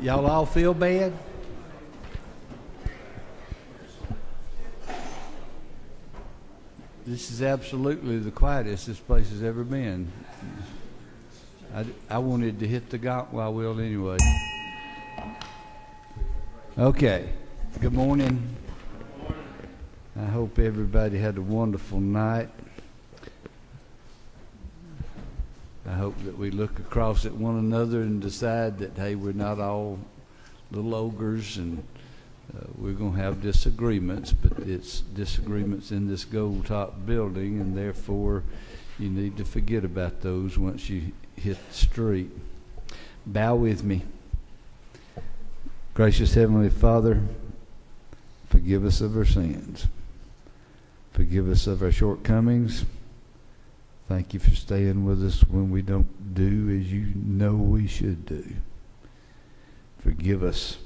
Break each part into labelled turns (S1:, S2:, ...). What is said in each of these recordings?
S1: Y'all all feel bad? This is absolutely the quietest this place has ever been. I wanted to hit the gauntlet, I will anyway. Okay. Good morning. I hope everybody had a wonderful night. I hope that we look across at one another and decide that, hey, we're not all little ogres, and we're going to have disagreements, but it's disagreements in this gold top building, and therefore you need to forget about those once you hit the street. Bow with me. Gracious Heavenly Father, forgive us of our sins. Forgive us of our shortcomings. Thank you for staying with us when we don't do as you know we should do. Forgive us.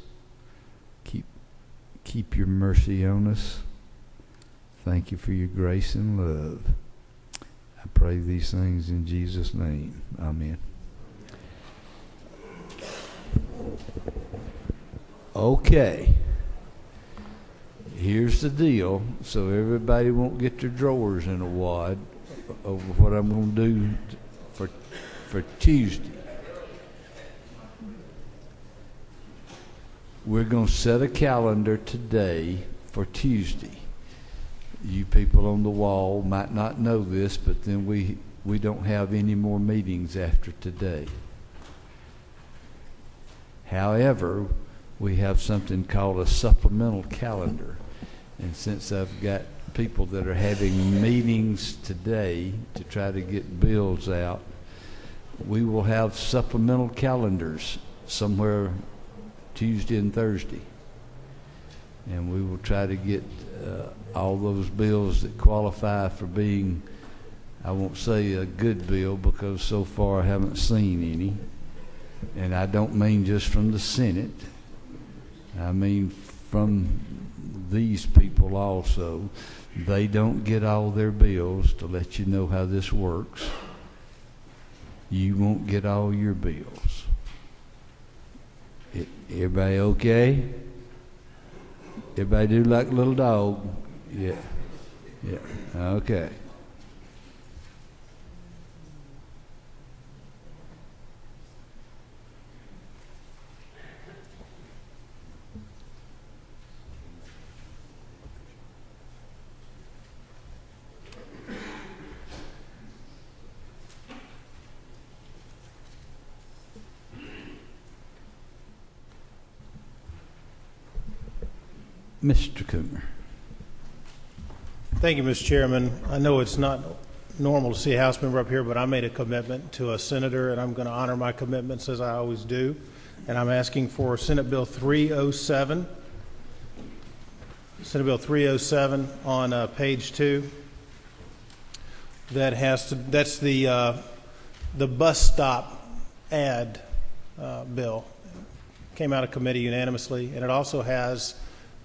S1: Keep your mercy on us. Thank you for your grace and love. I pray these things in Jesus' name. Amen. Okay. Here's the deal, so everybody won't get their drawers in a wad over what I'm going to do for Tuesday. We're going to set a calendar today for Tuesday. You people on the wall might not know this, but then we don't have any more meetings after today. However, we have something called a supplemental calendar. And since I've got people that are having meetings today to try to get bills out, we will have supplemental calendars somewhere Tuesday and Thursday. And we will try to get all those bills that qualify for being, I won't say a good bill because so far I haven't seen any. And I don't mean just from the Senate. I mean from these people also. They don't get all their bills to let you know how this works. You won't get all your bills. Everybody okay? Everybody do like a little dog? Yeah. Yeah. Okay. Mr. Coomer.
S2: Thank you, Mr. Chairman. I know it's not normal to see a House member up here, but I made a commitment to a senator, and I'm going to honor my commitments as I always do. And I'm asking for Senate Bill 307. Senate Bill 307 on page 2. That's the bus stop ad bill. Came out of committee unanimously, and it also has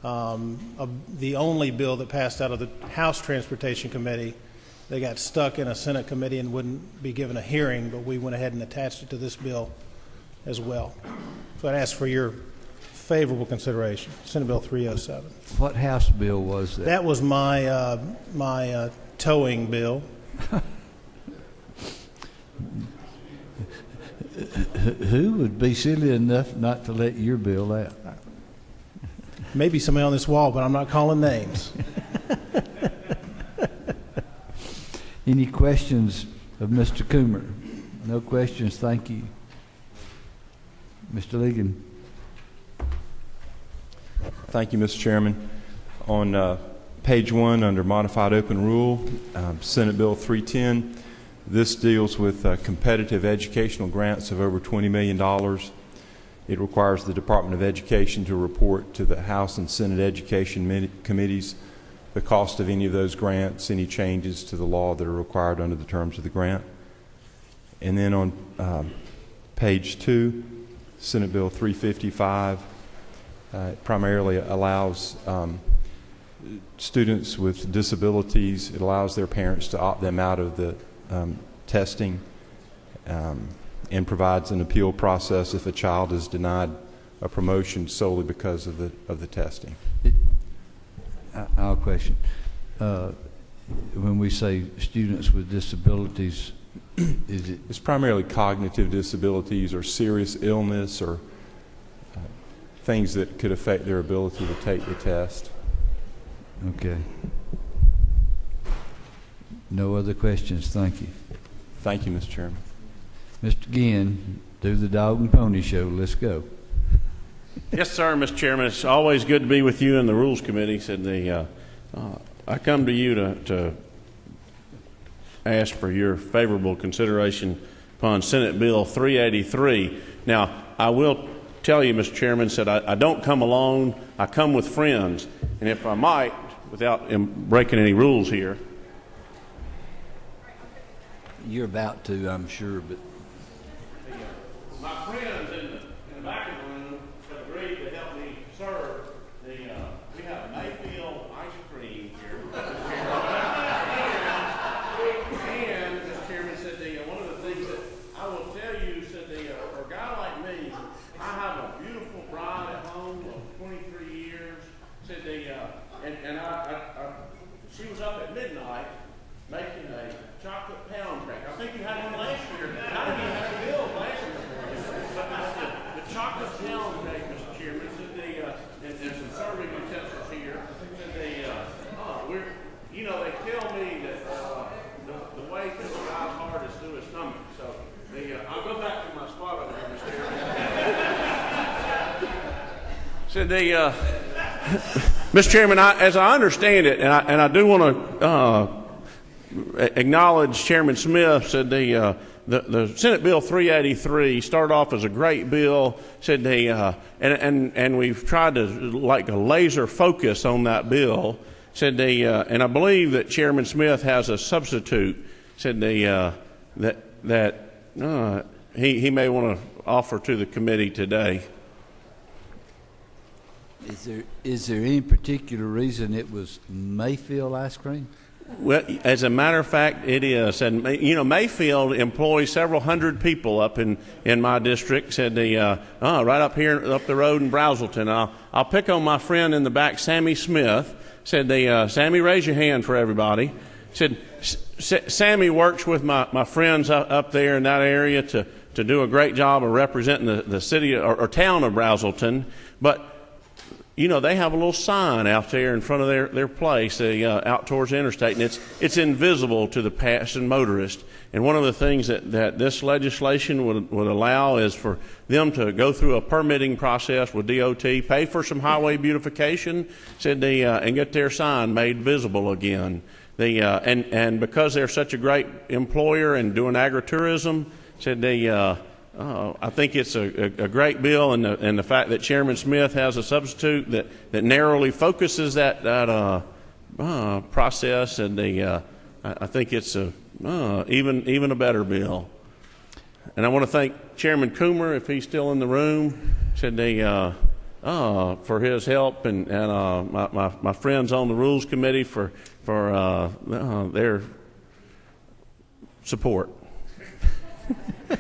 S2: the only bill that passed out of the House Transportation Committee. They got stuck in a Senate committee and wouldn't be given a hearing, but we went ahead and attached it to this bill as well. So I'd ask for your favorable consideration. Senate Bill 307.
S1: What House bill was that?
S2: That was my towing bill.
S1: Who would be silly enough not to let your bill out?
S2: Maybe somebody on this wall, but I'm not calling names.
S1: Any questions of Mr. Coomer? No questions, thank you. Mr. Ligon.
S3: Thank you, Mr. Chairman. On page 1 under Modified Open Rule, Senate Bill 310, this deals with competitive educational grants of over $20 million. It requires the Department of Education to report to the House and Senate Education Committees the cost of any of those grants, any changes to the law that are required under the terms of the grant. And then on page 2, Senate Bill 355, primarily allows students with disabilities, it allows their parents to opt them out of the testing and provides an appeal process if a child is denied a promotion solely because of the testing.
S1: I'll question. When we say students with disabilities,
S3: It's primarily cognitive disabilities or serious illness or things that could affect their ability to take the test.
S1: Okay. No other questions. Thank you.
S3: Thank you, Mr. Chairman.
S1: Mr. Ginn, do the dog and pony show. Let's go.
S4: Yes, sir, Mr. Chairman. It's always good to be with you in the Rules Committee. Said I come to you to ask for your favorable consideration upon Senate Bill 383. Now, I will tell you, Mr. Chairman, said I don't come alone. I come with friends. And if I might, without breaking any rules here.
S1: You're about to, I'm sure, but
S4: My friends in the back of the room have agreed to help me serve we have Mayfield ice cream here. And Mr. Chairman said one of the things that I will tell you said for a guy like me, I have a beautiful bride at home of 23 years. Said she was up at midnight making a chocolate pound cake. I think you had one last year. I didn't even have a bill last year. But the chocolate pound cake, Mr. Chairman, and some serving utensils here. They tell me that the way to a guy's heart is through his stomach. So I'll go back to my spot over here, Mr. Chairman. Mr. Chairman, as I understand it, and I do want to acknowledge Chairman Smith, said the Senate Bill 383 started off as a great bill, said and we've tried to like a laser focus on that bill, said and I believe that Chairman Smith has a substitute, said that he may want to offer to the committee today.
S1: Is there any particular reason it was Mayfield ice cream?
S4: Well, as a matter of fact, it is. And, Mayfield employs several hundred people up in my district. Said right up here, up the road in Brazelton. I'll pick on my friend in the back, Sammy Smith. Said Sammy, raise your hand for everybody. Said Sammy works with my friends up there in that area to do a great job of representing the city or town of Brazelton. But they have a little sign out there in front of their place, out towards the interstate, and it's invisible to the passing motorist. And one of the things that this legislation would allow is for them to go through a permitting process with DOT, pay for some highway beautification, and get their sign made visible again. And because they're such a great employer and doing agritourism, I think it's a great bill, and the fact that Chairman Smith has a substitute that narrowly focuses that process, and I think it's even a better bill. And I want to thank Chairman Coomer, if he's still in the room, for his help, and my friends on the Rules Committee for their support.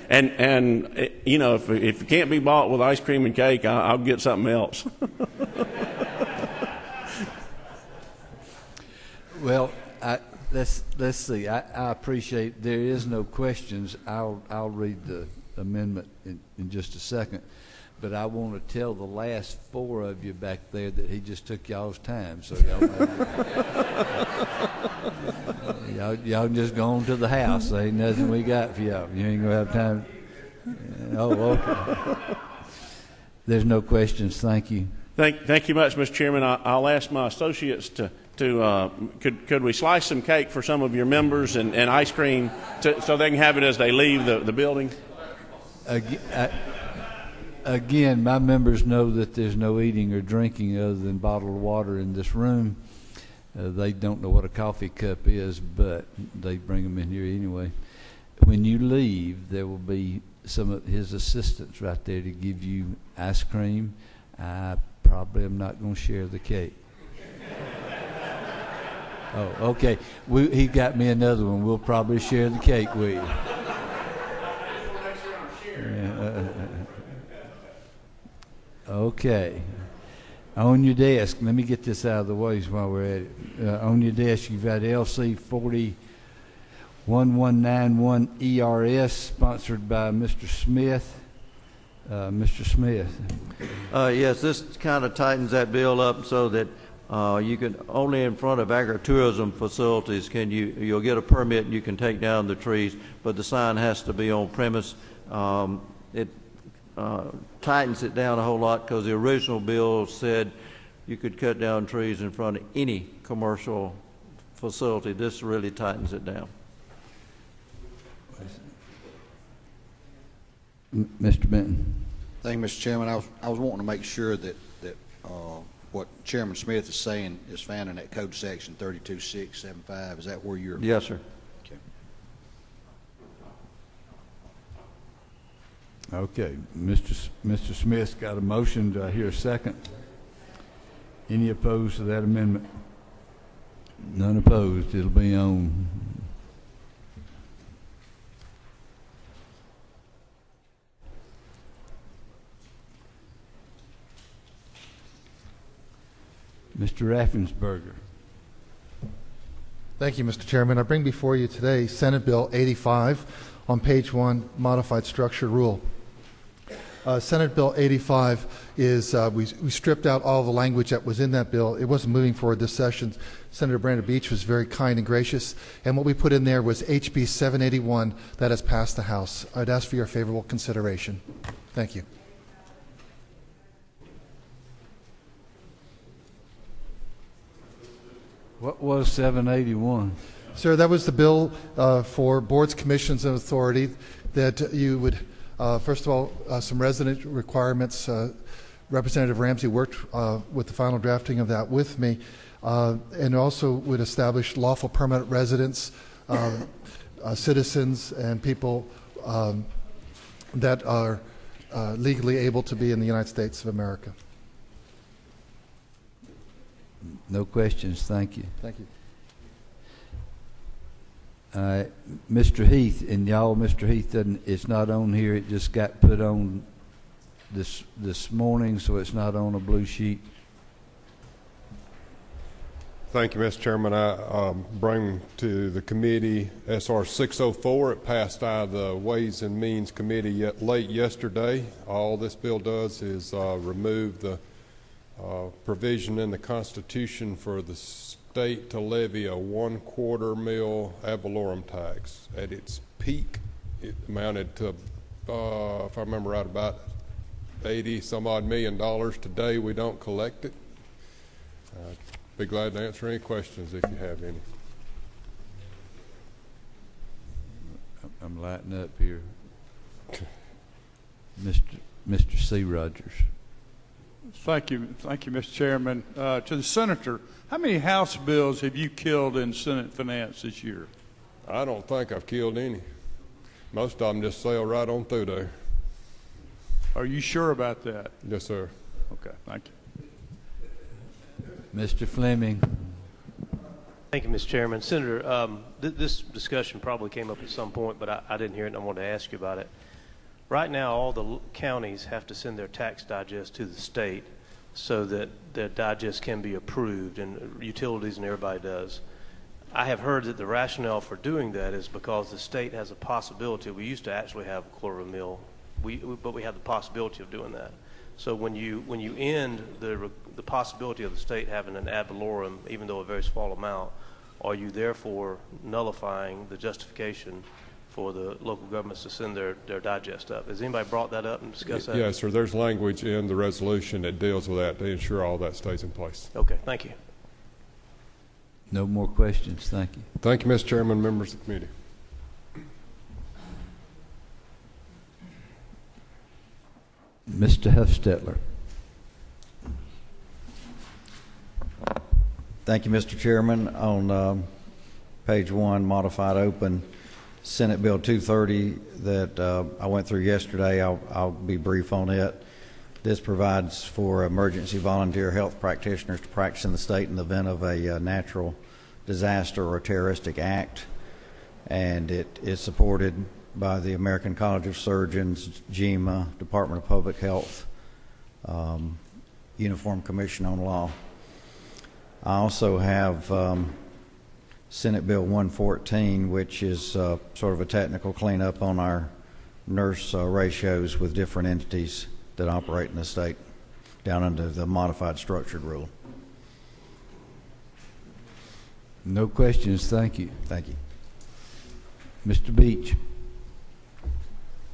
S4: And if it can't be bought with ice cream and cake, I'll get something else.
S1: Well, let's see. I appreciate there is no questions. I'll read the amendment in just a second, but I want to tell the last four of you back there that he just took y'all's time, so y'all just go on to the house. There ain't nothing we got for y'all. You ain't gonna have time. Oh, okay. There's no questions. Thank you.
S4: Thank you much, Mr. Chairman. I'll ask my associates to could we slice some cake for some of your members and ice cream so they can have it as they leave the building?
S1: Again, my members know that there's no eating or drinking other than bottled water in this room. They don't know what a coffee cup is, but they bring them in here anyway. When you leave, there will be some of his assistants right there to give you ice cream. I probably am not going to share the cake. Oh, okay. He got me another one. We'll probably share the cake with you. Okay. On your desk, let me get this out of the way while we're at it. On your desk, you've got LC 401191 ERS, sponsored by Mr. Smith. Mr. Smith.
S5: Yes, this kind of tightens that bill up so that you can only in front of agritourism facilities you'll get a permit and you can take down the trees, but the sign has to be on premise. It tightens it down a whole lot because the original bill said you could cut down trees in front of any commercial facility. This really tightens it down.
S1: Mr. Benton.
S6: Thank you, Mr. Chairman. I was wanting to make sure that what Chairman Smith is saying is found in that code section 32675. Is that where you're?
S5: Yes, sir.
S1: Okay, Mr. Smith's got a motion. Do I hear a second? Any opposed to that amendment? None opposed. It'll be on. Mr. Raffensperger.
S7: Thank you, Mr. Chairman. I bring before you today Senate Bill 85 on page 1, Modified Structure Rule. Senate Bill 85 is, we stripped out all the language that was in that bill. It wasn't moving forward this session. Senator Brandon Beach was very kind and gracious, and what we put in there was HB 781 that has passed the House. I'd ask for your favorable consideration. Thank you.
S1: What was 781?
S7: Sir, that was the bill for boards, commissions, and authority that you would, first of all, some resident requirements. Representative Ramsey worked with the final drafting of that with me, and also would establish lawful permanent residents, citizens, and people that are legally able to be in the United States of America.
S1: No questions. Thank you.
S7: Thank you.
S1: Mr. Heath, and y'all, Mr. Heath it's not on here. It just got put on this morning, so it's not on a blue sheet.
S8: Thank you, Mr. Chairman. I bring to the committee SR 604. It passed out of the Ways and Means Committee late yesterday. All this bill does is remove the provision in the Constitution for the state to levy a 1/4 mil ad valorem tax. At its peak, it amounted to, if I remember right, about $80-some-odd million. Today, we don't collect it. Be glad to answer any questions if you have any.
S1: I'm lighting up here. Mr. C. Rogers.
S9: Thank you, Mr. Chairman. To the Senator, how many House bills have you killed in Senate Finance this year?
S8: I don't think I've killed any. Most of them just sail right on through there.
S9: Are you sure about that?
S8: Yes, sir.
S9: Okay, thank you.
S1: Mr. Fleming.
S10: Thank you, Mr. Chairman. Senator, this discussion probably came up at some point, but I didn't hear it, and I wanted to ask you about it. Right now, all the counties have to send their tax digest to the state so that their digest can be approved, and utilities and everybody does. I have heard that the rationale for doing that is because the state has a possibility. We used to actually have a 1/4 mil, but we have the possibility of doing that. So when you end the possibility of the state having an ad valorem, even though a very small amount, are you therefore nullifying the justification for the local governments to send their digest up? Has anybody brought that up and discussed that?
S8: Yes, sir. There's language in the resolution that deals with that to ensure all that stays in place.
S10: Okay, thank you.
S1: No more questions. Thank you.
S8: Thank you, Mr. Chairman, members of the committee.
S1: Mr. Huffstetler.
S5: Thank you, Mr. Chairman. On page 1, modified open, Senate Bill 230 that I went through yesterday, I'll be brief on it. This provides for emergency volunteer health practitioners to practice in the state in the event of a natural disaster or a terroristic act, and it is supported by the American College of Surgeons, GEMA, Department of Public Health, Uniform Commission on Law. I also have Senate Bill 114, which is sort of a technical cleanup on our nurse ratios with different entities that operate in the state down under the modified structured rule.
S1: No questions, thank you.
S5: Thank you.
S1: Mr. Beach.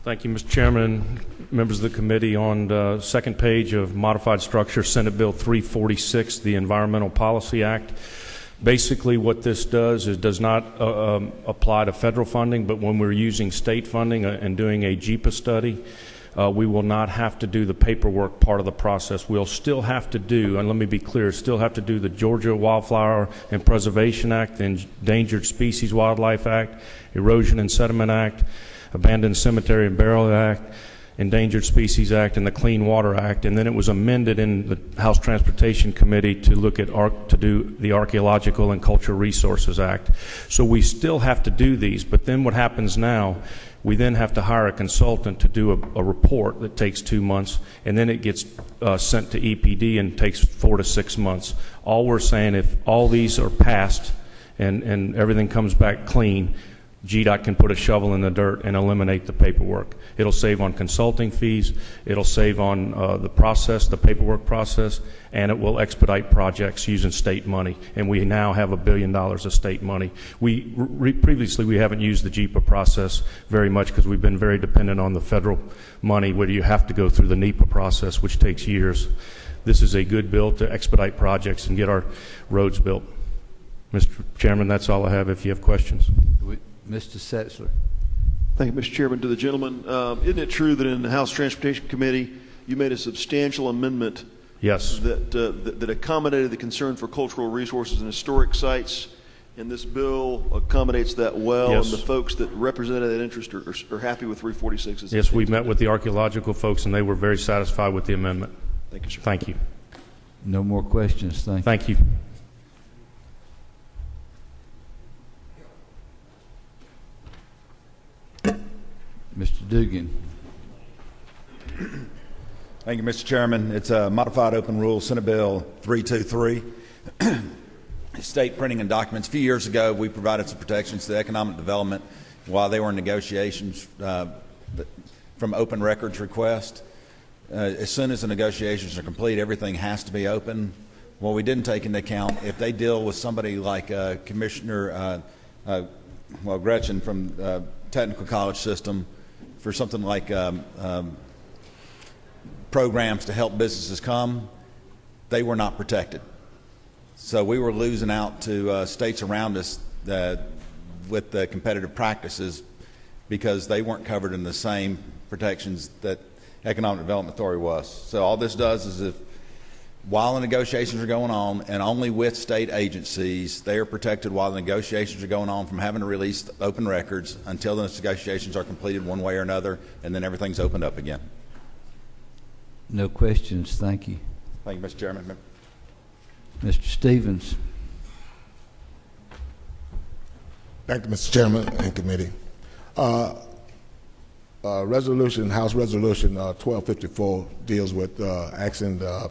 S11: Thank you, Mr. Chairman, members of the committee. On the second page of modified structure, Senate Bill 346, the Environmental Policy Act. Basically what this does is does not apply to federal funding, but when we're using state funding and doing a JEPA study, we will not have to do the paperwork part of the process. We'll still have to do, and let me be clear, still have to do the Georgia Wildflower and Preservation Act, the Endangered Species Wildlife Act, Erosion and Sediment Act, Abandoned Cemetery and Burial Act, Endangered Species Act, and the Clean Water Act. And then it was amended in the House Transportation Committee to look at to do the Archaeological and Cultural Resources Act. So we still have to do these, but then what happens now, we then have to hire a consultant to do a report that takes 2 months, and then it gets sent to EPD and takes 4 to 6 months. All we're saying, if all these are passed and everything comes back clean, GDOT can put a shovel in the dirt and eliminate the paperwork. It'll save on consulting fees, it'll save on the process, the paperwork process, and it will expedite projects using state money. And we now have $1 billion of state money. Previously we haven't used the JEPA process very much because we've been very dependent on the federal money where you have to go through the NEPA process, which takes years. This is a good bill to expedite projects and get our roads built. Mr. Chairman, that's all I have if you have questions.
S1: Mr. Setzler.
S12: Thank you, Mr. Chairman. To the gentleman, isn't it true that in the House Transportation Committee you made a substantial amendment
S11: Yes.
S12: that accommodated the concern for cultural resources and historic sites, and this bill accommodates that well,
S11: Yes.
S12: and the folks that represented that interest are happy with 346?
S11: Yes, we met with the archaeological folks and they were very satisfied with the amendment.
S12: Thank you, sir.
S11: Thank you.
S1: No more questions, thank you.
S11: Thank you.
S1: Mr. Dugan.
S13: Thank you, Mr. Chairman. It's a modified open rule, Senate Bill 323. State printing and documents. A few years ago, we provided some protections to economic development while they were in negotiations from open records request. As soon as the negotiations are complete, everything has to be open. Well, we didn't take into account if they deal with somebody like Commissioner Gretchen from Technical College System for something like programs to help businesses come, they were not protected. So we were losing out to states around us with the competitive practices because they weren't covered in the same protections that Economic Development Authority was. So all this does is while the negotiations are going on, and only with state agencies, they are protected while the negotiations are going on from having to release open records until the negotiations are completed one way or another, and then everything's opened up again.
S1: No questions, thank you.
S13: Thank you, Mr. Chairman.
S1: Mr. Stevens.
S14: Thank you, Mr. Chairman and committee. House Resolution 1254 deals with asking the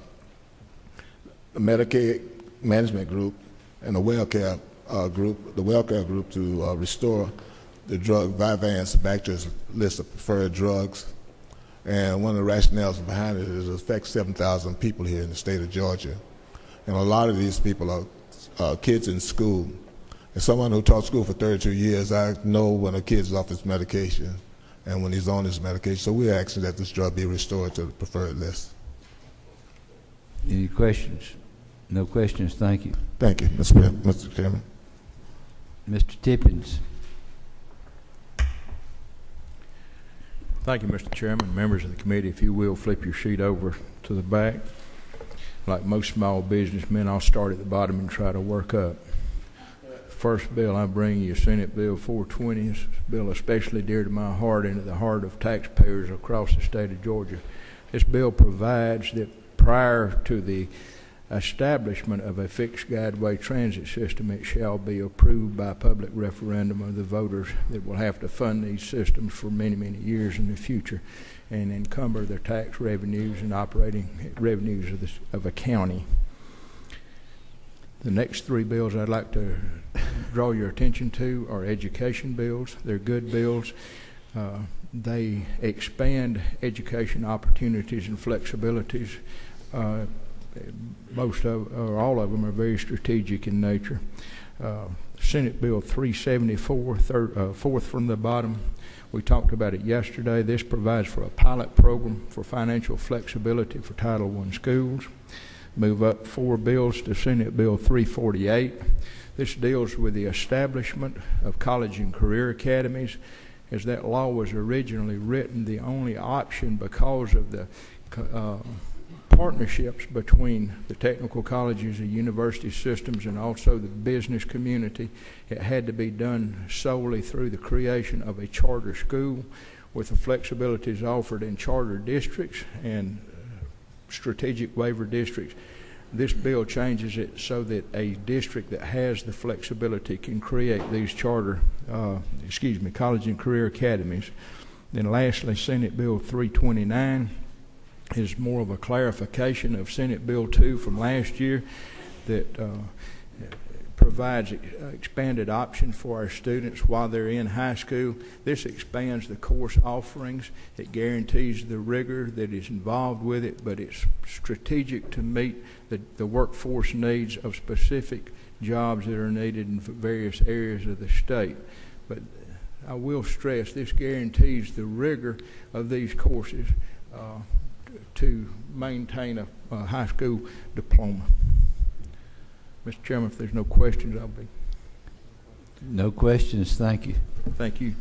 S14: Medicaid Management Group and the WellCare Group to restore the drug Vyvanse back to its list of preferred drugs. And one of the rationales behind it is it affects 7,000 people here in the state of Georgia. And a lot of these people are kids in school. As someone who taught school for 32 years, I know when a kid's off his medication and when he's on his medication. So we're asking that this drug be restored to the preferred list.
S1: Any questions? No questions, thank you.
S14: Thank you, Mr. Chairman.
S1: Mr. Tippins.
S15: Thank you, Mr. Chairman. Members of the committee, if you will, flip your sheet over to the back. Like most small businessmen, I'll start at the bottom and try to work up. First bill I bring you, Senate Bill 420, is a bill especially dear to my heart and to the heart of taxpayers across the state of Georgia. This bill provides that prior to the establishment of a fixed guideway transit system. It shall be approved by public referendum of the voters that will have to fund these systems for many, many years in the future and encumber their tax revenues and operating revenues of a county. The next three bills I'd like to draw your attention to are education bills. They're good bills. They expand education opportunities and flexibilities. Most of, or all of them, are very strategic in nature. Senate Bill 374, fourth from the bottom. We talked about it yesterday. This provides for a pilot program for financial flexibility for Title I schools. Move up 4 bills to Senate Bill 348. This deals with the establishment of college and career academies. As that law was originally written, the only option, because of the partnerships between the technical colleges, the university systems, and also the business community, it had to be done solely through the creation of a charter school with the flexibilities offered in charter districts and strategic waiver districts. This bill changes it so that a district that has the flexibility can create these college and career academies. Then lastly, Senate Bill 329 is more of a clarification of Senate Bill 2 from last year that provides expanded options for our students while they're in high school. This expands the course offerings. It guarantees the rigor that is involved with it, but it's strategic to meet the workforce needs of specific jobs that are needed in various areas of the state. But I will stress this guarantees the rigor of these courses to maintain a high school diploma. Mr. Chairman, if there's no questions, I'll be.
S1: No questions, thank you.
S15: Thank you.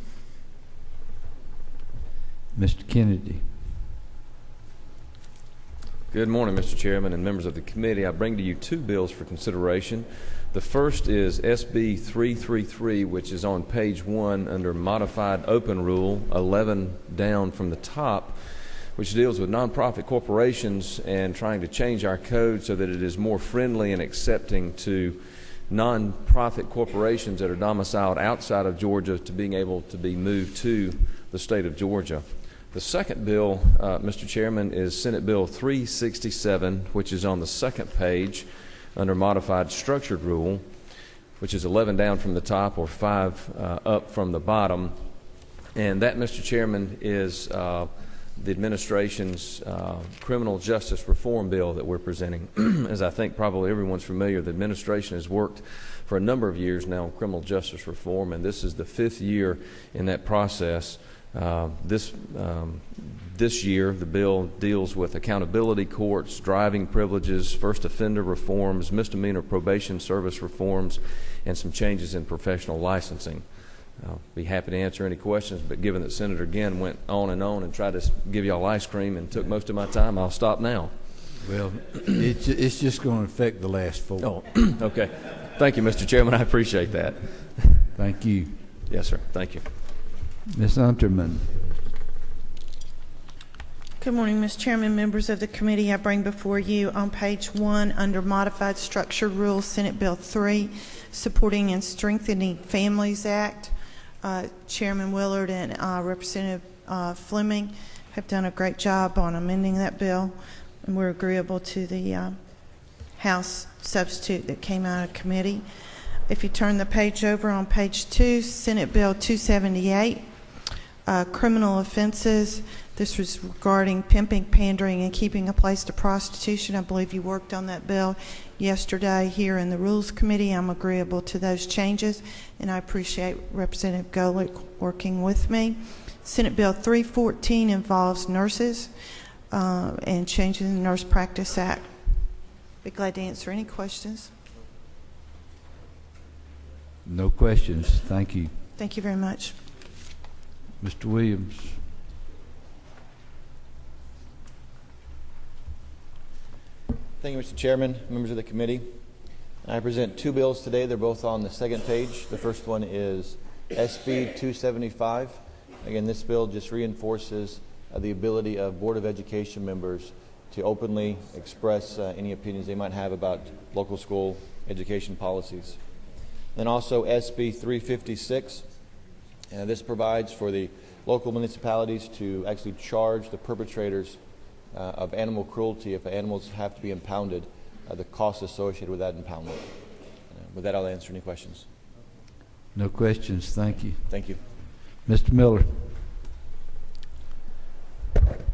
S1: Mr. Kennedy.
S16: Good morning, Mr. Chairman and members of the committee. I bring to you 2 bills for consideration. The first is SB 333, which is on page 1 under Modified Open Rule, 11 down from the top, which deals with nonprofit corporations and trying to change our code so that it is more friendly and accepting to nonprofit corporations that are domiciled outside of Georgia to being able to be moved to the state of Georgia. The second bill, Mr. Chairman, is Senate Bill 367, which is on the second page under Modified Structured Rule, which is 11 down from the top or 5 up from the bottom. And that, Mr. Chairman, is the administration's criminal justice reform bill that we're presenting. As I think probably everyone's familiar, the administration has worked for a number of years now on criminal justice reform, and this is the 5th year in that process. This year, the bill deals with accountability courts, driving privileges, first offender reforms, misdemeanor probation service reforms, and some changes in professional licensing. I'll be happy to answer any questions, but given that Senator Ginn went on and tried to give y'all ice cream and took most of my time, I'll stop now.
S1: Well, it's just going to affect the last 4.
S16: Oh, okay. Thank you, Mr. Chairman. I appreciate that.
S1: Thank you.
S16: Yes, sir. Thank you.
S1: Ms. Unterman.
S17: Good morning, Mr. Chairman, members of the committee. I bring before you on page 1 under Modified Structure Rules, Senate Bill 3, Supporting and Strengthening Families Act. Chairman Willard and Representative Fleming have done a great job on amending that bill, and we're agreeable to the House substitute that came out of committee. If you turn the page over on page 2, Senate Bill 278, criminal offenses. This was regarding pimping, pandering, and keeping a place to prostitution. I believe you worked on that bill yesterday here in the Rules Committee. I'm agreeable to those changes, and I appreciate Representative Golick working with me. Senate Bill 314 involves nurses and changing the Nurse Practice Act. Be glad to answer any questions.
S1: No questions. Thank you.
S17: Thank you very much.
S1: Mr. Williams.
S18: Thank you, Mr. Chairman, members of the committee. I present 2 bills today. They're both on the second page. The first one is SB 275. Again, this bill just reinforces the ability of Board of Education members to openly express any opinions they might have about local school education policies. Then also SB 356, and this provides for the local municipalities to actually charge the perpetrators of animal cruelty if animals have to be impounded, the costs associated with that impoundment. With that, I'll answer any questions.
S1: No questions. Thank you.
S18: Thank you.
S1: Mr. Miller.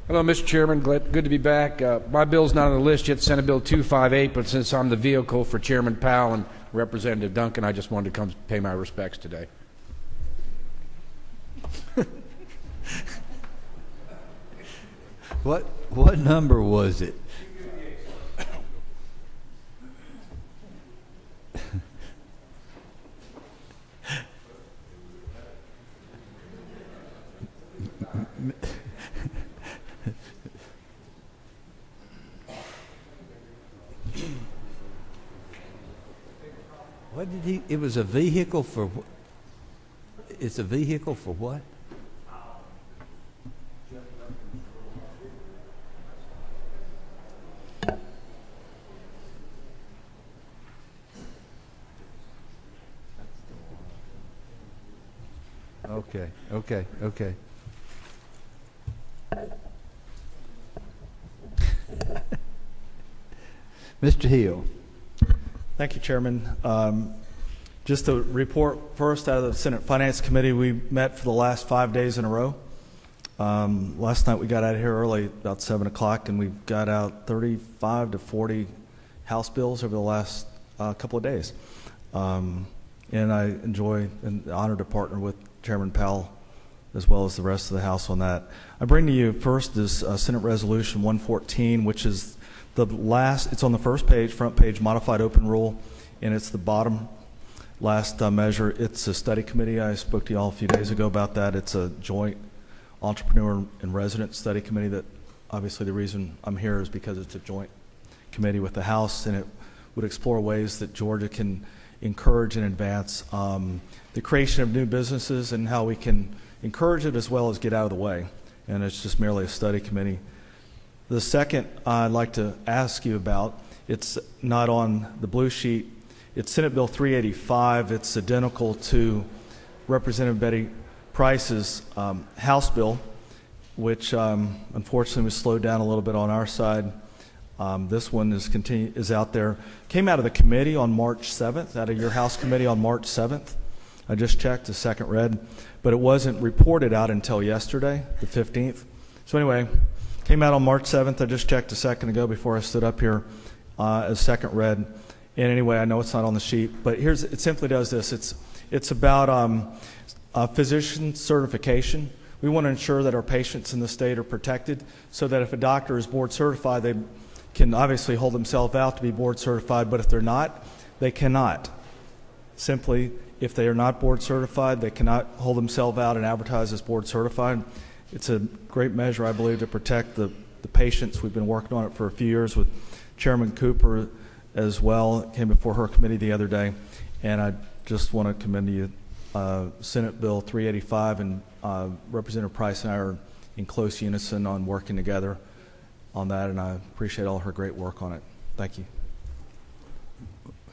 S19: Hello, Mr. Chairman. Good to be back. My bill's not on the list yet, Senate Bill 258, but since I'm the vehicle for Chairman Powell and Representative Duncan, I just wanted to come pay my respects today.
S1: What number was it? What did he? It was a vehicle for. It's a vehicle for what? Okay. Mr. Hill.
S20: Thank you, Chairman. Just to report first out of the Senate Finance Committee, we met for the last 5 days in a row. Last night we got out of here early, about 7 o'clock, and we got out 35 to 40 House bills over the last couple of days. And I enjoy and honored to partner with Chairman Powell as well as the rest of the House on that. I bring to you first is Senate Resolution 114, which is the last, it's on the first page, front page, modified open rule, and it's the bottom last measure. It's a study committee. I spoke to you all a few days ago about that. It's a joint entrepreneur and resident study committee that obviously the reason I'm here is because it's a joint committee with the House, and it would explore ways that Georgia can encourage and advance the creation of new businesses and how we can encourage it as well as get out of the way. And it's just merely a study committee. The second I'd like to ask you about, it's not on the blue sheet. It's Senate Bill 385. It's identical to Representative Betty Price's House bill, which unfortunately was slowed down a little bit on our side. This one is out there. Came out of the committee on March 7th, out of your House committee on March 7th. I just checked, the second read, but it wasn't reported out until yesterday, the 15th. So anyway, came out on March 7th. I just checked a second ago before I stood up here as second read. And anyway, I know it's not on the sheet, but it simply does this. It's about physician certification. We want to ensure that our patients in the state are protected so that if a doctor is board certified, they can obviously hold themselves out to be board certified, but if they're not, they cannot. Simply, if they are not board certified, they cannot hold themselves out and advertise as board certified. It's a great measure, I believe, to protect the patients. We've been working on it for a few years with Chairman Cooper as well. It came before her committee the other day, and I just want to commend to you Senate Bill 385, and Representative Price and I are in close unison on working together on that, and I appreciate all her great work on it. Thank you.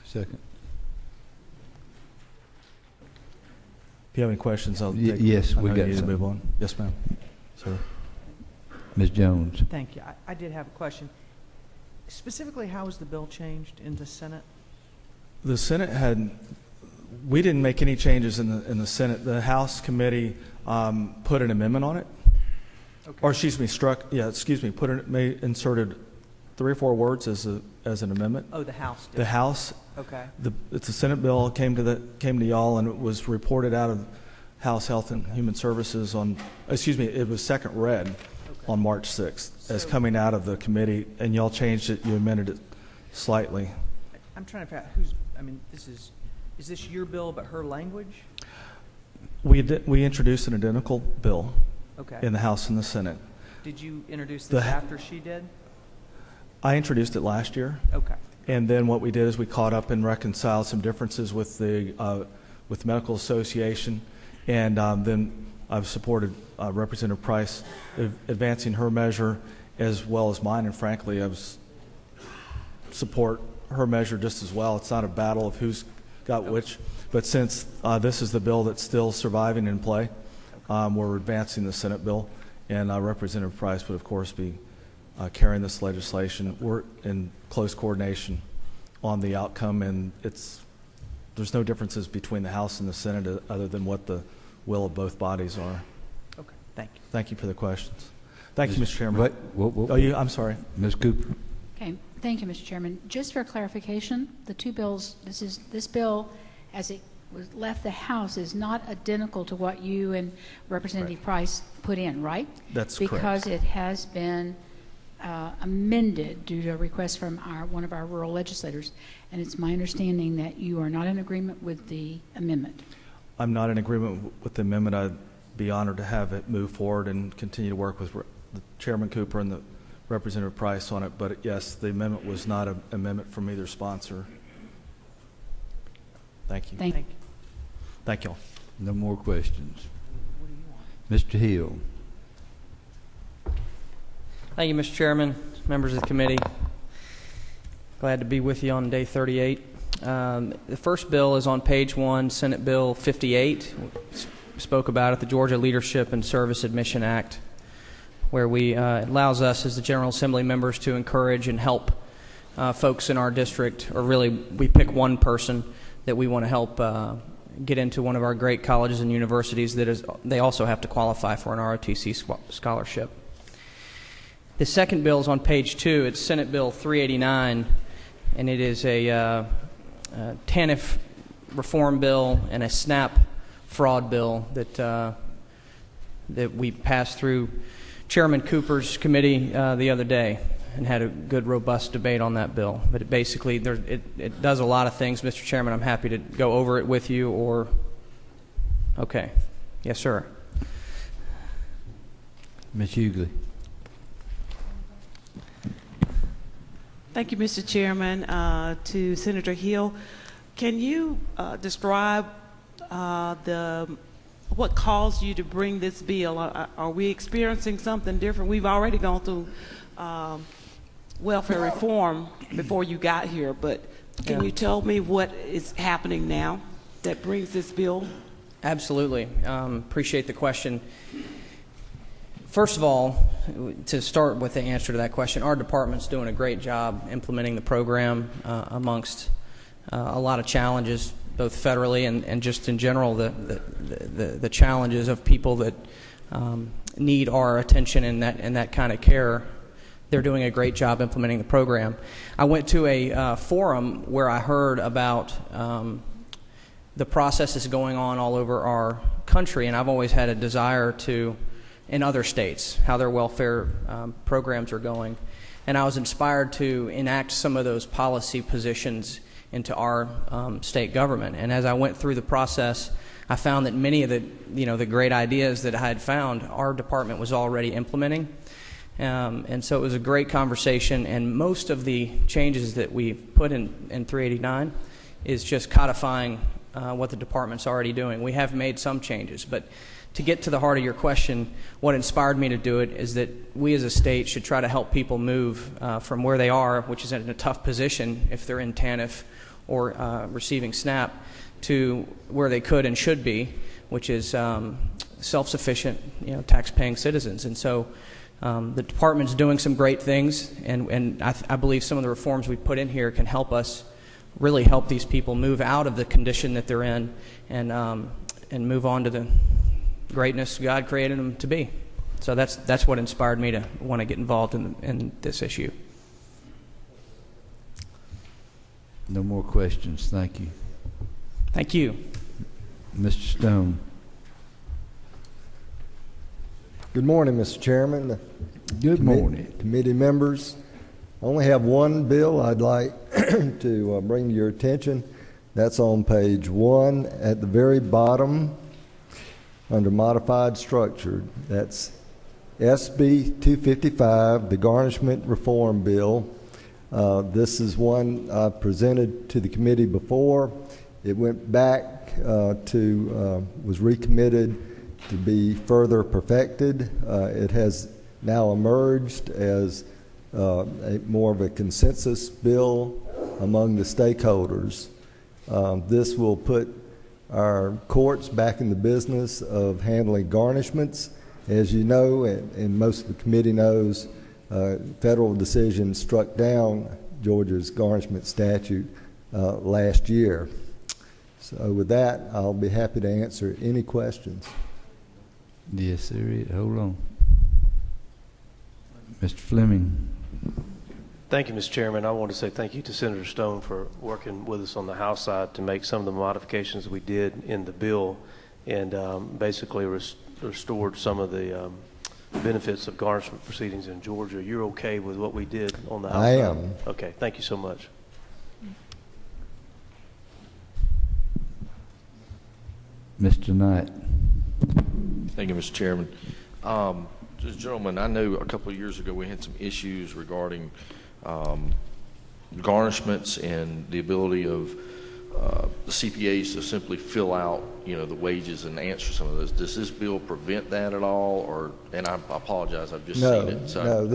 S1: Second.
S20: If you have any questions, I'll take
S1: yes, we got
S20: you to
S1: some.
S20: move on. Yes, ma'am. Sir.
S1: Ms. Jones.
S21: Thank you. I did have a question. Specifically, how was the bill changed in the Senate?
S20: The Senate we didn't make any changes in the Senate. The House committee put an amendment on it. Okay. Or inserted 3 or 4 words as an amendment.
S21: Oh, the House did.
S20: The House.
S21: Okay.
S20: It's a Senate bill. Came to y'all, and it was reported out of House Health and Human Services it was second read on March 6th as coming out of the committee, and y'all changed it. You amended it slightly.
S21: I'm trying to figure out is this your bill but her language?
S20: We introduced an identical bill.
S21: Okay.
S20: In the House and the Senate.
S21: Did you introduce this after she did?
S20: I introduced it last year.
S21: Okay.
S20: And then what we did is we caught up and reconciled some differences with the Medical Association, and then I've supported Representative Price advancing her measure, as well as mine, and frankly, I support her measure just as well. It's not a battle of who's got which, but since this is the bill that's still surviving in play, we're advancing the Senate bill, and Representative Price would, of course, be carrying this legislation. We're in close coordination on the outcome, and there's no differences between the House and the Senate other than what the will of both bodies are.
S21: Okay, thank you.
S20: Thank you for the questions. Thank you, Mr. Chairman. I'm sorry.
S1: Ms. Cooper.
S2: Okay, thank you, Mr. Chairman. Just for clarification, the two bills, this bill, as it was left the House, is not identical to what you and Representative Price put in, right?
S20: That's
S2: correct. Because
S20: correct.
S2: it has been amended due to a request from one of our rural legislators, and it's my understanding that you are not in agreement with the amendment.
S20: I'm not in agreement with the amendment. I'd be honored to have it move forward and continue to work with Chairman Cooper and the Representative Price on it, but yes, the amendment was not an amendment from either sponsor. Thank you.
S2: Thank you.
S20: Thank you all.
S1: No more questions. Mr. Hill.
S22: Thank you, Mr. Chairman, members of the committee. Glad to be with you on day 38. The first bill is on page 1, Senate Bill 58. We spoke about it, the Georgia Leadership and Service Admission Act, where it allows us as the General Assembly members to encourage and help folks in our district, or really we pick one person that we want to help get into one of our great colleges and universities they also have to qualify for an ROTC scholarship. The second bill is on page 2. It's Senate Bill 389, and it is a TANF reform bill and a SNAP fraud bill that we passed through Chairman Cooper's committee the other day and had a good, robust debate on that bill. But it basically, it does a lot of things, Mr. Chairman. I'm happy to go over it with you, or... Okay. Yes, sir.
S1: Ms. Hughley.
S23: Thank you, Mr. Chairman. To Senator Hill, can you describe what caused you to bring this bill? Are we experiencing something different? We've already gone through welfare reform before you got here, but can you tell me what is happening now that brings this bill?
S22: Absolutely. Appreciate the question. First of all, to start with the answer to that question, our department's doing a great job implementing the program amongst a lot of challenges, both federally and just in general, the challenges of people that need our attention and that kind of care. They're doing a great job implementing the program. I went to a forum where I heard about the processes going on all over our country, and I've always had a desire to, in other states, how their welfare programs are going. And I was inspired to enact some of those policy positions into our state government. And as I went through the process, I found that many of the great ideas that I had found, our department was already implementing. And so it was a great conversation, and most of the changes that we've put in 389 is just codifying what the department's already doing. We have made some changes, but to get to the heart of your question, what inspired me to do it is that we as a state should try to help people move from where they are, which is in a tough position if they're in TANF or receiving SNAP, to where they could and should be, which is self-sufficient, tax-paying citizens. And so the department's doing some great things, and I believe some of the reforms we put in here can help us really help these people move out of the condition that they're in and move on to the greatness God created them to be. So that's what inspired me to want to get involved in this issue.
S1: No more questions. Thank you.
S22: Thank you.
S1: Mr. Stone.
S24: Good morning, Mr. Chairman.
S1: Good morning.
S24: Committee members. I only have one bill I'd like to bring to your attention. That's on page 1 at the very bottom under modified structure. That's SB 255, the Garnishment Reform Bill. This is one I presented to the committee before. It went back was recommitted to be further perfected. It has now emerged as more of a consensus bill among the stakeholders. This will put our courts back in the business of handling garnishments. As you know, and most of the committee knows, federal decision struck down Georgia's garnishment statute last year. So with that, I'll be happy to answer any questions.
S1: Yes, sir. Hold on. Mr. Fleming.
S10: Thank you, Mr. Chairman. I want to say thank you to Senator Stone for working with us on the House side to make some of the modifications we did in the bill and basically restored some of the benefits of garnishment proceedings in Georgia. You're okay with what we did on the House side?
S24: I am.
S10: Okay. Thank you so much.
S1: Mr. Knight.
S3: Thank you, Mr. Chairman. Gentlemen, I know a couple of years ago we had some issues regarding garnishments and the ability of the CPAs to simply fill out, the wages and answer some of those. Does this bill prevent that at all? Or, and I apologize, I've just seen it. So
S24: no,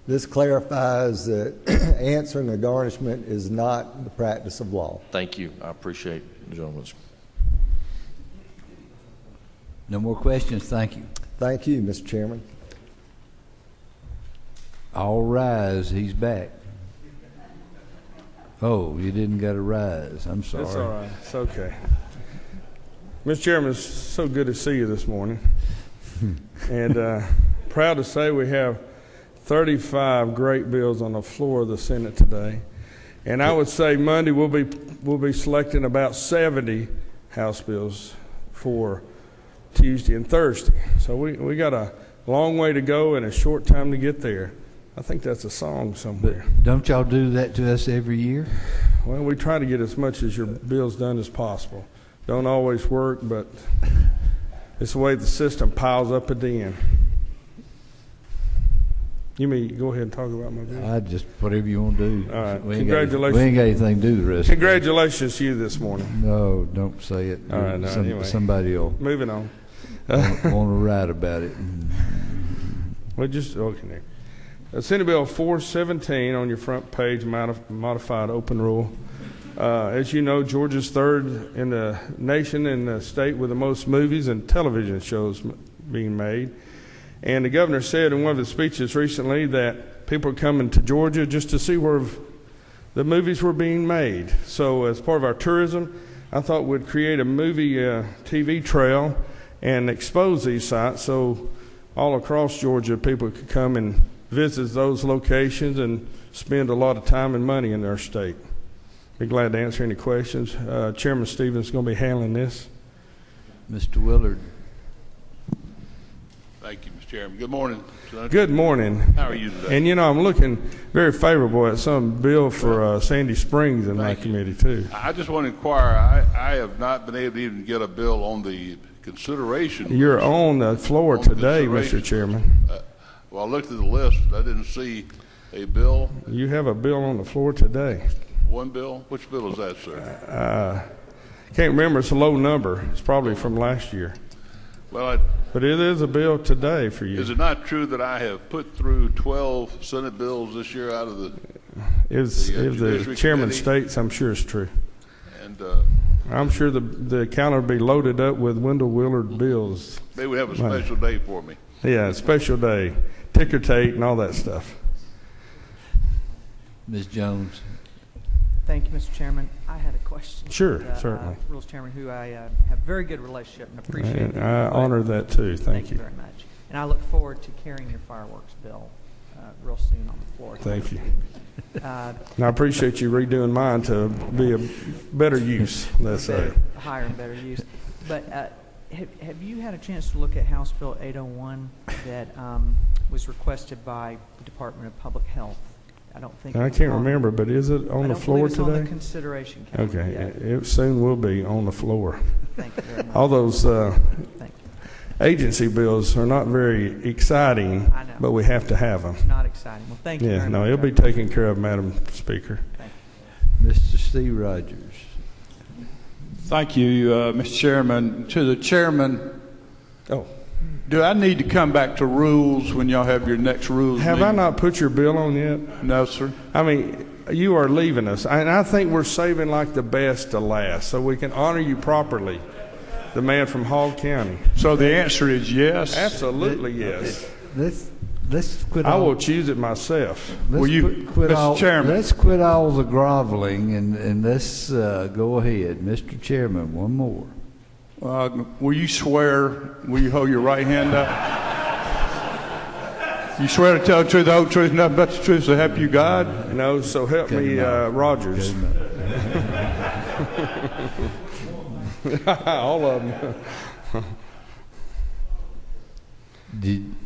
S24: this clarifies that answering a garnishment is not the practice of law.
S3: Thank you. I appreciate the gentleman's.
S1: No more questions. Thank you.
S24: Thank you, Mr. Chairman.
S1: All rise. He's back. Oh, you didn't get a rise. I'm sorry.
S4: It's all right. It's okay. Mr. Chairman, it's so good to see you this morning. And proud to say we have 35 great bills on the floor of the Senate today. And I would say Monday we'll be selecting about 70 House bills for Tuesday and Thursday. So we got a long way to go and a short time to get there. I think that's a song somewhere.
S1: But don't y'all do that to us every year?
S4: Well, we try to get as much as your bills done as possible. Don't always work, but it's the way the system piles up at the end. You mean go ahead and talk about my bill?
S1: I just whatever you want to do.
S4: All right.
S1: Congratulations. We ain't got anything to do the rest.
S4: Congratulations to you this morning.
S1: No, don't say it.
S4: All right. No, anyway.
S1: Somebody will.
S4: Moving on.
S1: Want to write about it.
S4: Well, just okay. Senate Bill 417 on your front page, modified open rule. As you know, Georgia's third in the nation and the state with the most movies and television shows being made. And the governor said in one of his speeches recently that people are coming to Georgia just to see where the movies were being made. So as part of our tourism, I thought we'd create a movie TV trail and expose these sites so all across Georgia people could come and visit those locations and spend a lot of time and money in their state. Be glad to answer any questions. Chairman Stevens is going to be handling this.
S1: Mr. Willard.
S6: Thank you, Mr. Chairman. Good morning, Senator.
S4: Good morning.
S6: How are you today?
S4: And I'm looking very favorable at some bill for Sandy Springs in my committee too.
S6: I just want to inquire, I have not been able to even get a bill on the consideration.
S4: You're on the floor today, Mr. Chairman.
S6: Well, I looked at the list. I didn't see a bill.
S4: You have a bill on the floor today.
S6: One bill? Which bill is that, sir?
S4: Can't remember. It's a low number. It's probably from last year.
S6: Well,
S4: but it is a bill today for you.
S6: Is it not true that I have put through 12 Senate bills this year out of the
S4: if the chairman states, I'm sure it's true.
S6: And
S4: I'm sure the counter will be loaded up with Wendell Willard bills.
S6: They would have a special day for me.
S4: Yeah, special day. Ticker tape and all that stuff.
S1: Ms. Jones.
S21: Thank you, Mr. Chairman. I had a question.
S4: Sure, certainly.
S21: Rules Chairman, who I have a very good relationship and appreciate.
S4: I honor that too. Thank you
S21: very much. And I look forward to carrying your fireworks bill real soon on the floor.
S4: Thank you. And I appreciate you redoing mine to be a better use, let's say.
S21: Higher and better use. But have you had a chance to look at House Bill 801 that was requested by the Department of Public Health? I don't think.
S4: I can't remember, but is it on the floor today?
S21: On the consideration calendar.
S4: Okay, it soon will be on the floor.
S21: Thank you very much.
S4: All those agency bills are not very exciting, but we have to have them.
S21: Not exciting. Well, thank you.
S4: Yeah, no, it'll be taken care of, Madam Speaker.
S21: Thank
S1: you. Mr. Steve Rogers.
S9: Thank you, Mr. Chairman. To the chairman, Do I need to come back to rules when y'all have your next rules
S4: Have
S9: meeting?
S4: I not put your bill on yet?
S9: No, sir.
S4: I mean, you are leaving us. And I think we're saving like the best to last so we can honor you properly, the man from Hall County.
S9: So the answer is yes?
S4: Absolutely yes.
S1: Let's quit.
S4: I will choose it myself.
S9: Mr. Chairman.
S1: Let's quit all the groveling and let's go ahead. Mr. Chairman, one more.
S9: Will you will you hold your right hand up? You swear to tell the truth, the whole truth, nothing but the truth, so help you God?
S4: No, so help me, Rogers. All of them.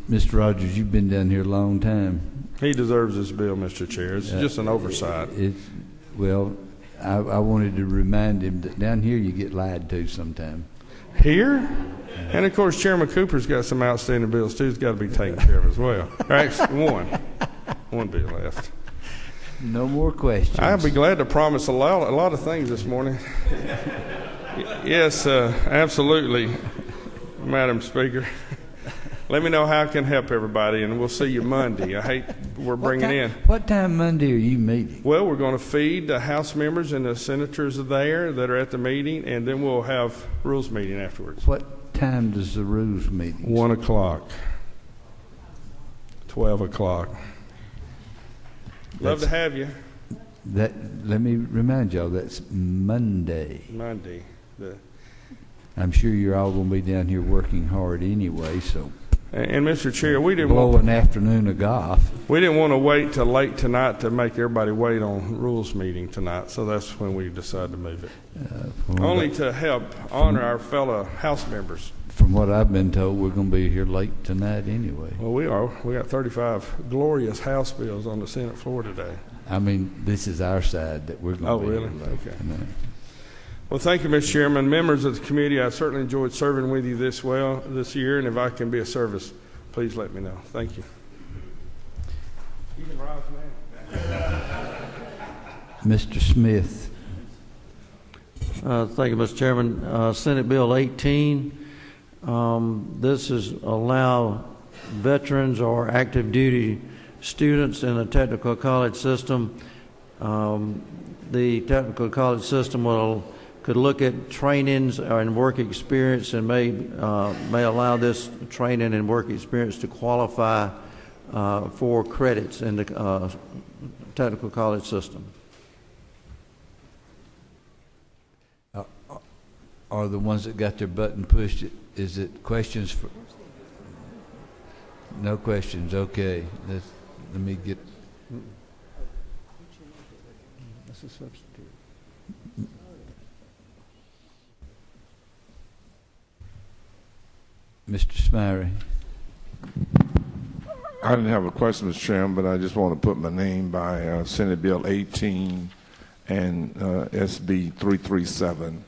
S1: Mr. Rogers, you've been down here a long time.
S4: He deserves this bill, Mr. Chair. It's just an oversight.
S1: Well, I wanted to remind him that down here you get lied to sometime.
S4: Here? And of course, Chairman Cooper's got some outstanding bills too. It's got to be taken care of as well. Actually, one bill left.
S1: No more questions.
S4: I'd be glad to promise a lot of things this morning. Yes, absolutely, Madam Speaker. Let me know how I can help everybody, and we'll see you Monday. I hate we're bringing in.
S1: What time Monday are you meeting?
S4: Well, we're going to feed the House members and the senators there that are at the meeting, and then we'll have rules meeting afterwards.
S1: What time does the rules meeting?
S4: 1 o'clock. 12 o'clock. Love to have you.
S1: Let me remind y'all, that's Monday.
S4: Monday.
S1: I'm sure you're all going to be down here working hard anyway, so.
S4: And Mr. Chair, we didn't
S1: blow an afternoon of golf.
S4: We didn't want to wait till late tonight to make everybody wait on rules meeting tonight, so that's when we decided to move it. Only to help honor our fellow House members.
S1: From what I've been told, we're going to be here late tonight anyway.
S4: Well, we are. We got 35 glorious House bills on the Senate floor today.
S1: I mean, this is our side that we're going to be
S4: really?
S1: here late tonight.
S4: Well, thank you, Mr. Chairman. Members of the committee, I certainly enjoyed serving with you this year, and if I can be of service, please let me know. Thank you. You can rise now.
S1: Mr. Smith.
S5: Thank you, Mr. Chairman. Senate Bill 18. This is allow veterans or active duty students in the technical college system. The technical college system could look at trainings and work experience and may allow this training and work experience to qualify for credits in the technical college system.
S1: Are the ones that got their button pushed, is it questions for? No questions, okay. Let me get.
S5: That's a substitute.
S1: Mr. Smyrie.
S7: I didn't have a question, Mr. Chairman, but I just want to put my name by Senate Bill 18 and SB 337.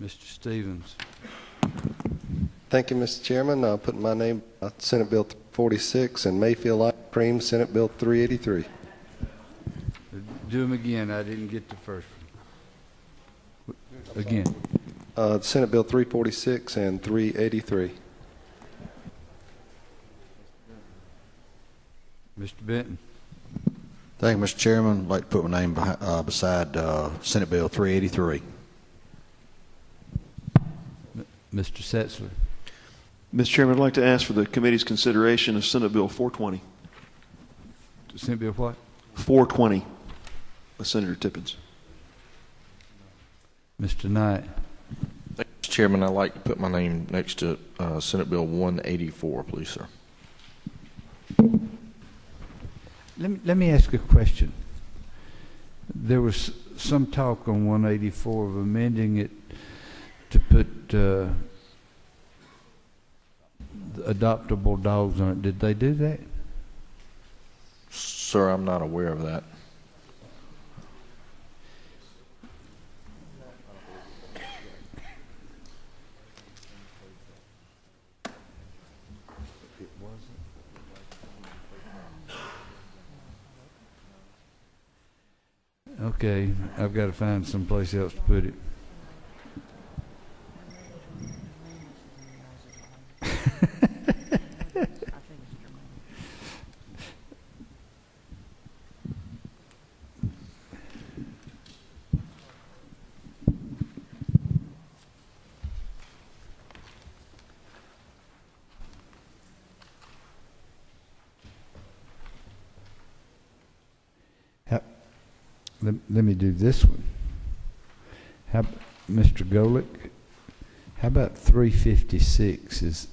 S1: Mr. Stevens.
S8: Thank you, Mr. Chairman. I'll put my name Senate Bill 46 and Mayfield Ice Cream, Senate Bill 383.
S1: Do them again. I didn't get the first one. Again.
S8: Senate Bill 346 and 383.
S1: Mr. Benton.
S12: Thank you, Mr. Chairman. I'd like to put my name beside Senate Bill 383.
S1: Mr. Setzler.
S25: Mr. Chairman, I'd like to ask for the committee's consideration of Senate Bill 420.
S1: Senate Bill what?
S25: 420 by Senator Tippins.
S1: Mr. Knight.
S3: Thank you, Mr. Chairman. I'd like to put my name next to Senate Bill 184, please, sir.
S1: Let me ask a question. There was some talk on 184 of amending it to put adoptable dogs on it. Did they do that?
S3: Sir, I'm not aware of that.
S1: Okay, I've got to find someplace else to put it. Let me do this one. Mr. Golick, how about 356? Is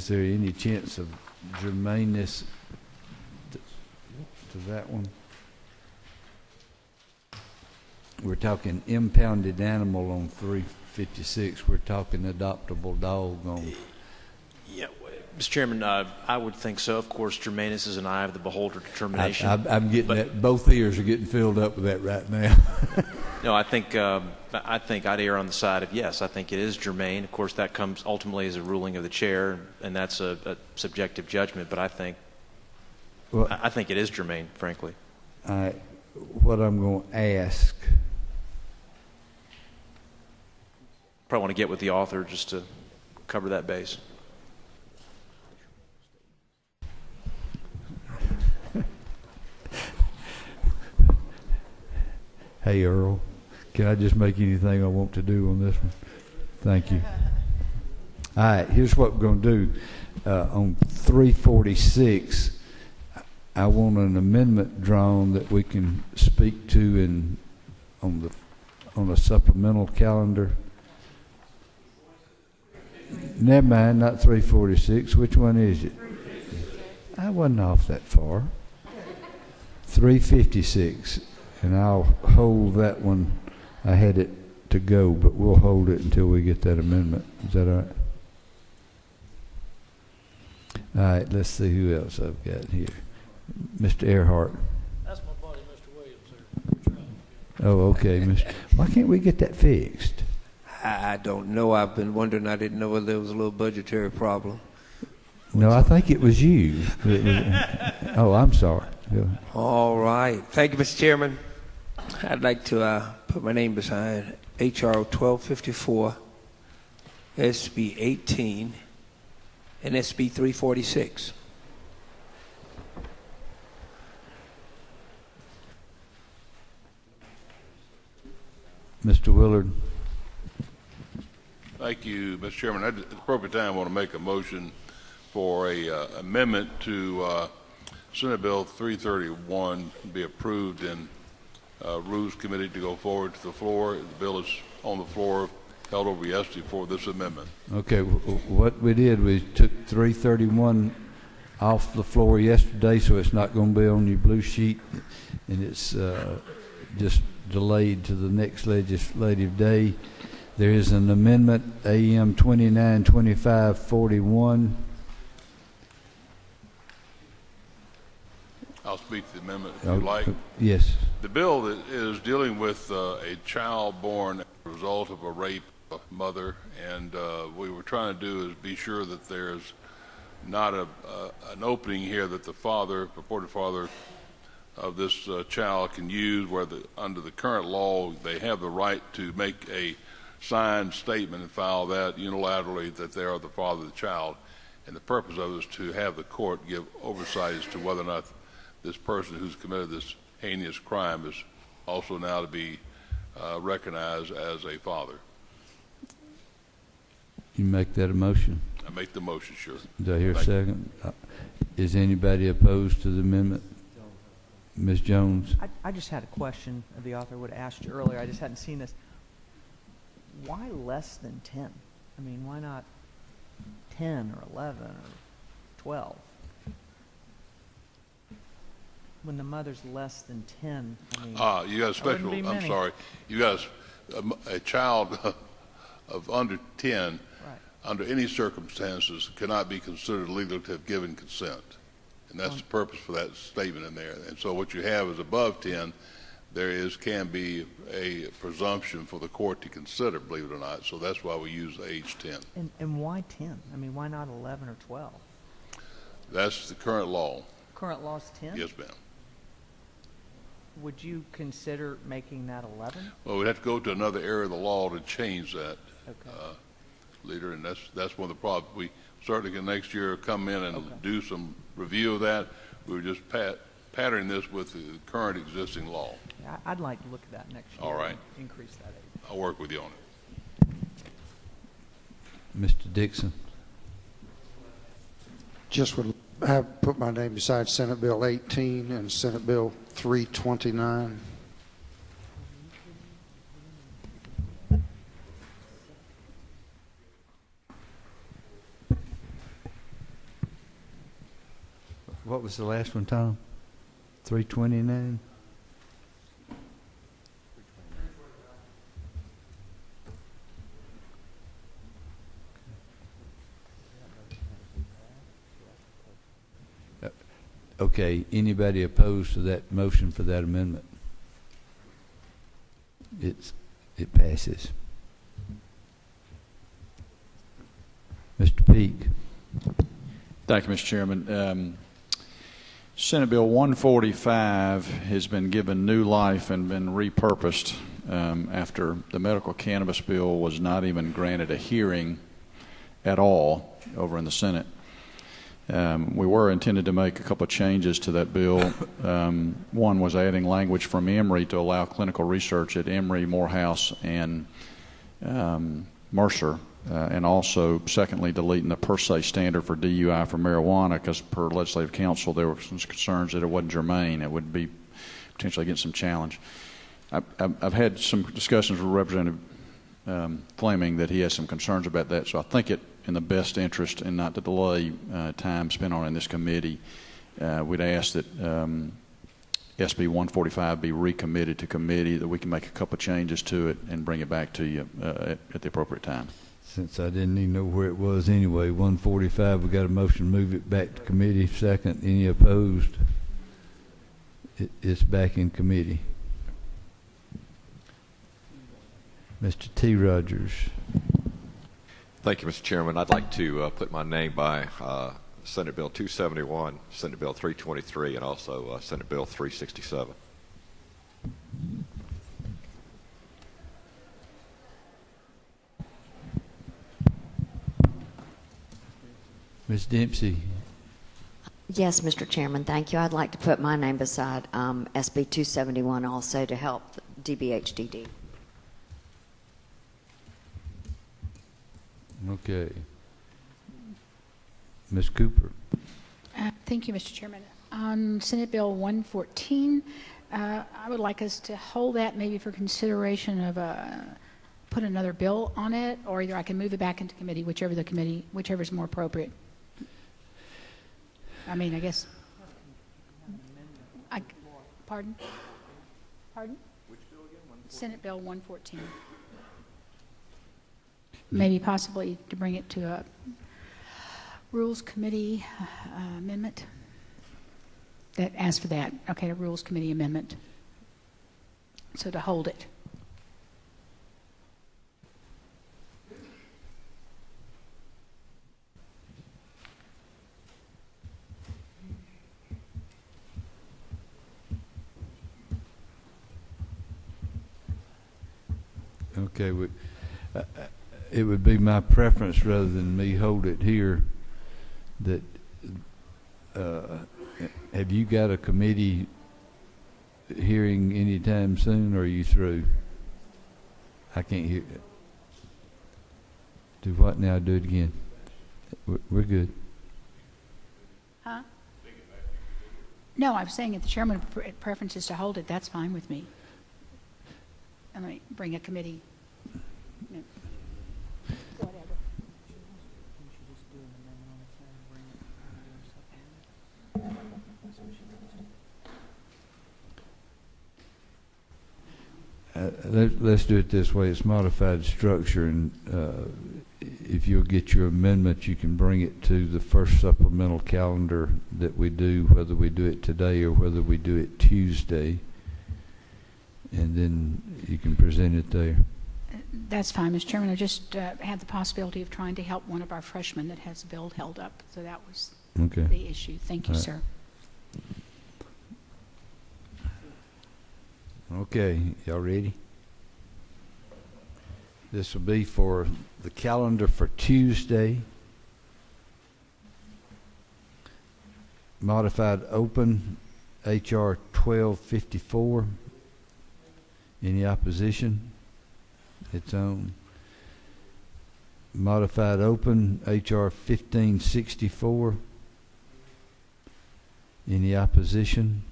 S1: there any chance of germaneness to that one? We're talking impounded animal on 356. We're talking adoptable dog on.
S11: Yeah, Mr. Chairman, I would think so. Of course, germaneness is an eye of the beholder determination.
S1: I'm getting that. Both ears are getting filled up with that right now.
S11: No, I think I'd err on the side of yes. I think it is germane. Of course, that comes ultimately as a ruling of the chair, and that's a subjective judgment. But I think it is germane, frankly.
S1: What I'm going to ask.
S11: Probably want to get with the author just to cover that base.
S1: Hey, Earl, can I just make anything I want to do on this one? Thank you. All right, here's what we're going to do. On 346, I want an amendment drawn that we can speak to on a supplemental calendar. Never mind, not 346. Which one is it? I wasn't off that far. 356. And I'll hold that one. I had it to go, but we'll hold it until we get that amendment. Is that all right? All right, let's see who else I've got here. Mr. Earhart.
S13: That's my buddy, Mr. Williams, sir.
S1: Oh, okay. Why can't we get that fixed?
S14: I don't know. I've been wondering. I didn't know whether there was a little budgetary problem.
S1: No, I think it was you. Oh, I'm sorry.
S14: All right. Thank you, Mr. Chairman. I'd like to put my name beside H.R. 1254, SB 18, and SB 346.
S1: Mr. Willard.
S6: Thank you, Mr. Chairman. At the appropriate time, I want to make a motion for a amendment to Senate Bill 331 be approved in Rules Committee to go forward to the floor. The bill is on the floor, held over yesterday for this amendment.
S1: Okay, what we did, we took 331 off the floor yesterday, so it's not going to be on your blue sheet, and it's just delayed to the next legislative day. There is an amendment, AM 292541.
S6: I'll speak to the amendment if you like.
S1: Yes.
S6: The bill that is dealing with a child born as a result of a rape of a mother, and what we're trying to do is be sure that there's not an opening here that the father, purported father of this child can use, where under the current law they have the right to make a signed statement and file that unilaterally that they are the father of the child, and the purpose of it is to have the court give oversight as to whether or not this person who's committed this heinous crime is also now to be recognized as a father.
S1: You make that a motion?
S6: I make the motion, sure.
S1: Do I hear a second? Is anybody opposed to the amendment? Ms. Jones?
S21: I just had a question the author would have asked you earlier. I just hadn't seen this. Why less than 10? I mean, why not 10 or 11 or 12? When the mother's less than 10, I mean,
S6: you got a special, I'm sorry, you got a child of under 10, right, under any circumstances cannot be considered legal to have given consent. And that's the purpose for that statement in there. And so what you have is above 10, can be a presumption for the court to consider, believe it or not. So that's why we use age 10.
S21: And why 10? I mean, why not 11 or 12?
S6: That's the current law.
S21: Current law is 10?
S6: Yes, ma'am.
S21: would you consider making that 11?
S6: Well, we'd have to go to another area of the law to change that,
S21: Okay.
S6: Leader, and that's one of the problems. We certainly can next year come in and do some review of that. We were just patterning this with the current existing law.
S21: Yeah, I'd like to look at that next year.
S6: All right.
S21: And increase that age.
S6: I'll work with you on it.
S1: Mr. Dixon.
S15: Just would have put my name beside Senate Bill 18 and Senate Bill 329.
S1: What was the last one, Tom? 329? Okay, anybody opposed to that motion for that amendment? It passes. Mr. Peake.
S16: Thank you, Mr. Chairman. Senate Bill 145 has been given new life and been repurposed after the medical cannabis bill was not even granted a hearing at all over in the Senate. We were intended to make a couple of changes to that bill. One was adding language from Emory to allow clinical research at Emory, Morehouse, and Mercer. And also, secondly, deleting the per se standard for DUI for marijuana, because per legislative council there were some concerns that it wasn't germane. It would be potentially against some challenge. I've had some discussions with Representative Fleming that he has some concerns about that, so I think it in the best interest and not to delay time spent on it in this committee, we'd ask that SB 145 be recommitted to committee, that we can make a couple of changes to it and bring it back to you at the appropriate time.
S1: Since I didn't even know where it was anyway, 145, we got a motion to move it back to committee. Second, any opposed? It's back in committee. Mr. T. Rogers.
S17: Thank you, Mr. Chairman. I'd like to put my name by Senate Bill 271, Senate Bill 323, and also Senate Bill 367.
S1: Ms. Dempsey.
S18: Yes, Mr. Chairman, thank you. I'd like to put my name beside SB 271 also to help DBHDD.
S1: Okay. Ms. Cooper.
S2: Thank you, Mr. Chairman. On Senate Bill 114, I would like us to hold that maybe for consideration of put another bill on it, or either I can move it back into committee, whichever is more appropriate. I mean, I guess. Pardon? Pardon? Which bill again? Senate Bill 114. Maybe possibly to bring it to a Rules Committee amendment that asks for that. Okay, a Rules Committee amendment. So to hold it.
S1: Okay, it would be my preference rather than me hold it here that have you got a committee hearing anytime soon, or are you through? I can't hear. Do what now? Do it again. We're good.
S2: Huh? No, I'm saying if the chairman preference is to hold it, that's fine with me. And let me bring a committee. Whatever.
S1: Let's do it this way. It's modified structure, and if you'll get your amendment, you can bring it to the first supplemental calendar that we do, whether we do it today or whether we do it Tuesday, and then you can present it there.
S2: That's fine, Mr. Chairman. I just had the possibility of trying to help one of our freshmen that has a bill held up, so that was the issue. Thank you, sir.
S1: Okay, y'all ready? This will be for the calendar for Tuesday. Modified open HR 1254. Any opposition? It's on. Modified open HR 1564. Any opposition?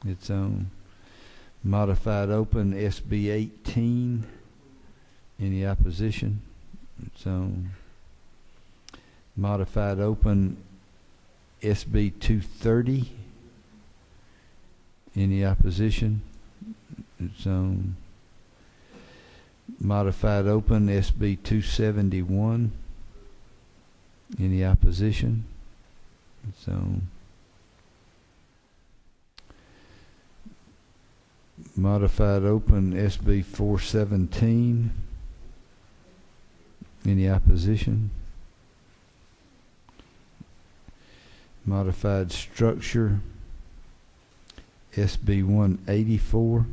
S1: It's on. Modified open SB 18. Any opposition? It's on. Modified open SB 230. Any opposition? It's on. Modified open SB 271. Any opposition? It's on. Modified open SB 417. Any opposition? Modified structure SB 184.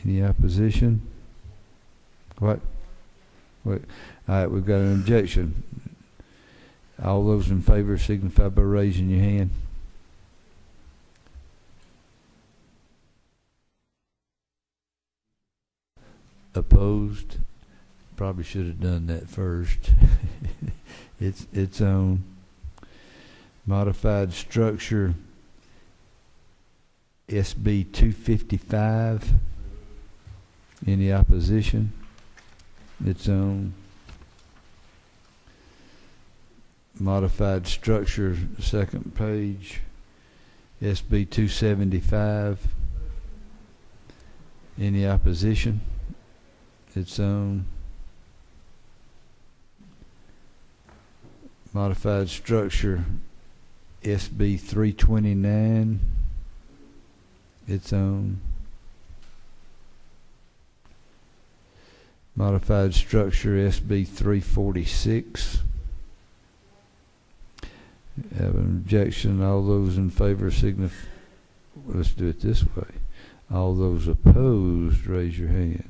S1: Any opposition? What? Wait. All right, we've got an objection. All those in favor signify by raising your hand. Opposed? Probably should have done that first. It's on. Modified structure SB 255. Any opposition? It's on. Modified structure, second page, SB 275. Any opposition? It's on. Modified structure SB 329. It's on. Modified structure SB 346. Have an objection. All those in favor signify. Let's do it this way. All those opposed, raise your hand.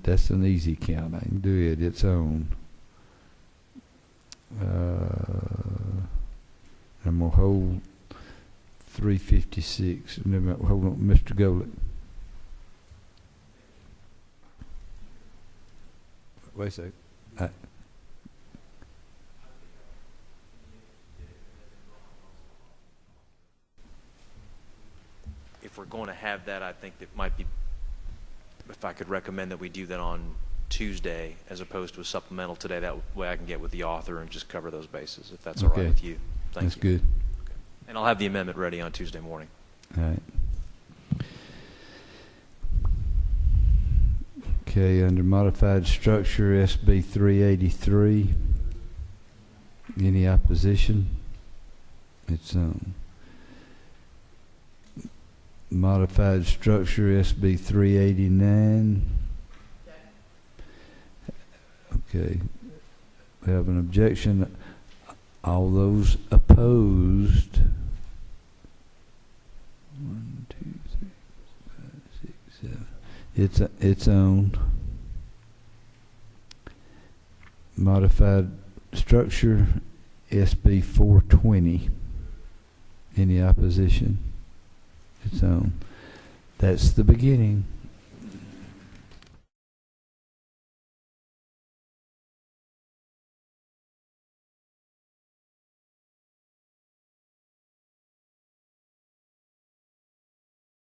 S1: That's an easy count. I can do it. It's on. I'm going to hold 356. Hold on, Mr. Golick. Wait a second.
S11: If we're going to have that, I think it might be, if I could recommend that we do that on Tuesday as opposed to a supplemental today. That way I can get with the author and just cover those bases, if that's all right with you. Thank you.
S1: That's good.
S11: Okay. And I'll have the amendment ready on Tuesday morning.
S1: All right. Okay, under modified structure, SB 383. Any opposition? It's on. Modified structure, SB 389. Okay. We have an objection. All those opposed. 1, 2, 3, 5, 6, 7. It's on. Modified structure, SB 420. Any opposition? It's on. That's the beginning.